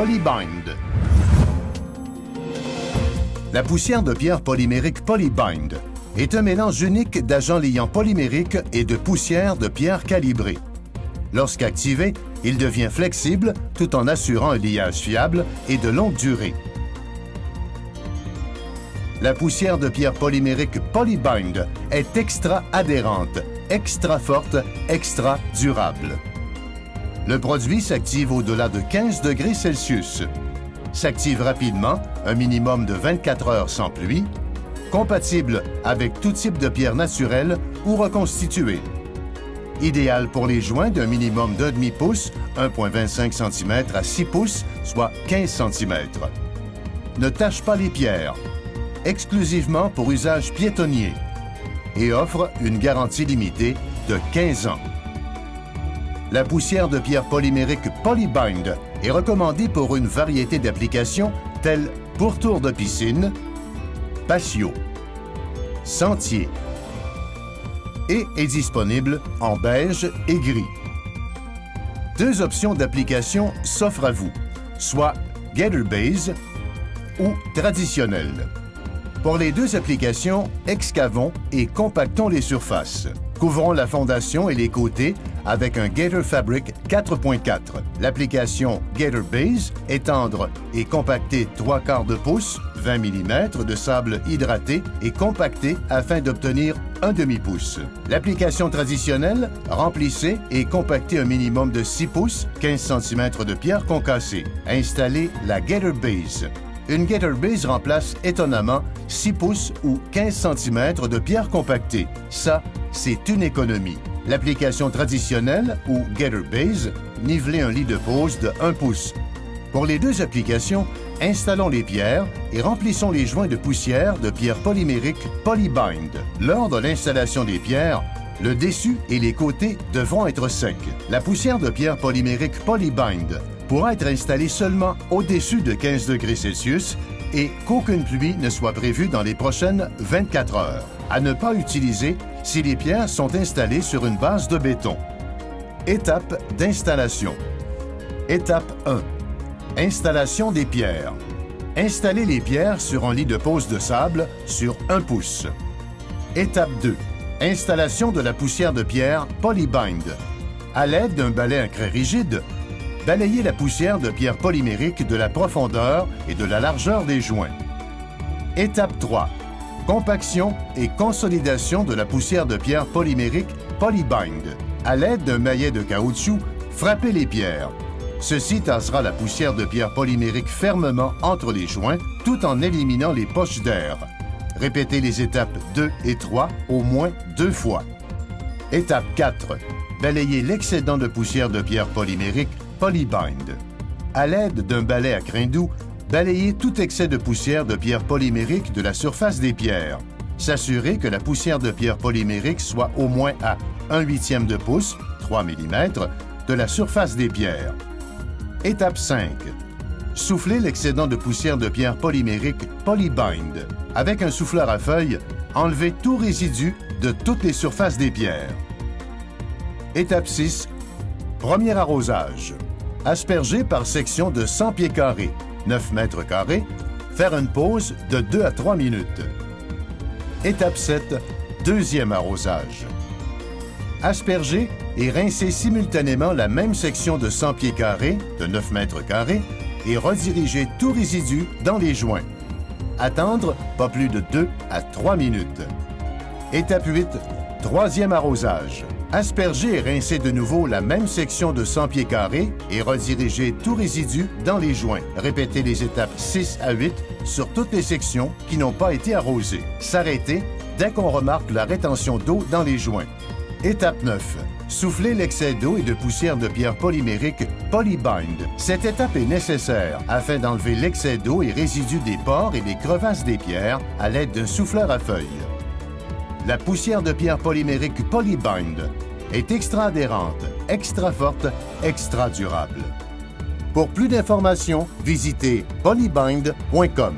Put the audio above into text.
Polybind. La poussière de pierre polymérique Polybind est un mélange unique d'agents liants polymériques et de poussière de pierre calibrée. Lorsqu'activé, il devient flexible tout en assurant un liage fiable et de longue durée. La poussière de pierre polymérique Polybind est extra adhérente, extra forte, extra durable. Le produit s'active au-delà de 15 degrés Celsius. S'active rapidement, un minimum de 24 heures sans pluie, compatible avec tout type de pierre naturelle ou reconstituée. Idéal pour les joints d'un minimum d'un demi-pouce, 1,25 cm à 6 pouces, soit 15 cm. Ne tâche pas les pierres. Exclusivement pour usage piétonnier. Et offre une garantie limitée de 15 ans. La poussière de pierre polymérique Polybind est recommandée pour une variété d'applications telles pourtour de piscine, patio, sentier et est disponible en beige et gris. Deux options d'application s'offrent à vous, soit Gator Base ou traditionnelle. Pour les deux applications, excavons et compactons les surfaces. Couvrons la fondation et les côtés avec un Gator Fabric 4.4. L'application Gator Base, étendre et compacter 3/4 de pouce, 20 mm de sable hydraté et compacté afin d'obtenir un demi-pouce. L'application traditionnelle, remplissez et compactez un minimum de 6 pouces, 15 cm de pierre concassée. Installez la Gator Base. Une Gator Base remplace étonnamment 6 pouces ou 15 cm de pierre compactée. Ça, c'est une économie. L'application traditionnelle ou Gator Base, nivelez un lit de pose de 1 pouce. Pour les deux applications, installons les pierres et remplissons les joints de poussière de pierre polymérique Polybind. Lors de l'installation des pierres, le dessus et les côtés devront être secs. La poussière de pierre polymérique Polybind pourra être installée seulement au-dessus de 15 degrés Celsius et qu'aucune pluie ne soit prévue dans les prochaines 24 heures. À ne pas utiliser si les pierres sont installées sur une base de béton. Étape d'installation. Étape 1. Installation des pierres. Installez les pierres sur un lit de pose de sable sur 1 pouce. Étape 2. Installation de la poussière de pierre Polybind. À l'aide d'un balai à craie rigide, balayez la poussière de pierre polymérique de la profondeur et de la largeur des joints. Étape 3. Compaction et consolidation de la poussière de pierre polymérique Polybind. À l'aide d'un maillet de caoutchouc, frappez les pierres. Ceci tassera la poussière de pierre polymérique fermement entre les joints tout en éliminant les poches d'air. Répétez les étapes 2 et 3 au moins 2 fois. Étape 4. Balayez l'excédent de poussière de pierre polymérique Polybind. À l'aide d'un balai à crin doux, balayez tout excès de poussière de pierre polymérique de la surface des pierres. S'assurer que la poussière de pierre polymérique soit au moins à 1/8 de pouce, 3 mm, de la surface des pierres. Étape 5. Soufflez l'excédent de poussière de pierre polymérique Polybind. Avec un souffleur à feuilles, enlevez tout résidu de toutes les surfaces des pierres. Étape 6. Premier arrosage. Asperger par section de 100 pieds carrés, 9 mètres carrés, faire une pause de 2 à 3 minutes. Étape 7. Deuxième arrosage. Asperger et rincer simultanément la même section de 100 pieds carrés, de 9 mètres carrés, et rediriger tout résidu dans les joints. Attendre pas plus de 2 à 3 minutes. Étape 8. Troisième arrosage. Asperger et rincer de nouveau la même section de 100 pieds carrés et rediriger tout résidu dans les joints. Répétez les étapes 6 à 8 sur toutes les sections qui n'ont pas été arrosées. S'arrêter dès qu'on remarque la rétention d'eau dans les joints. Étape 9. Souffler l'excès d'eau et de poussière de pierre polymérique Polybind. Cette étape est nécessaire afin d'enlever l'excès d'eau et résidus des pores et des crevasses des pierres à l'aide d'un souffleur à feuilles. La poussière de pierre polymérique Polybind est extra adhérente, extra forte, extra durable. Pour plus d'informations, visitez polybind.com.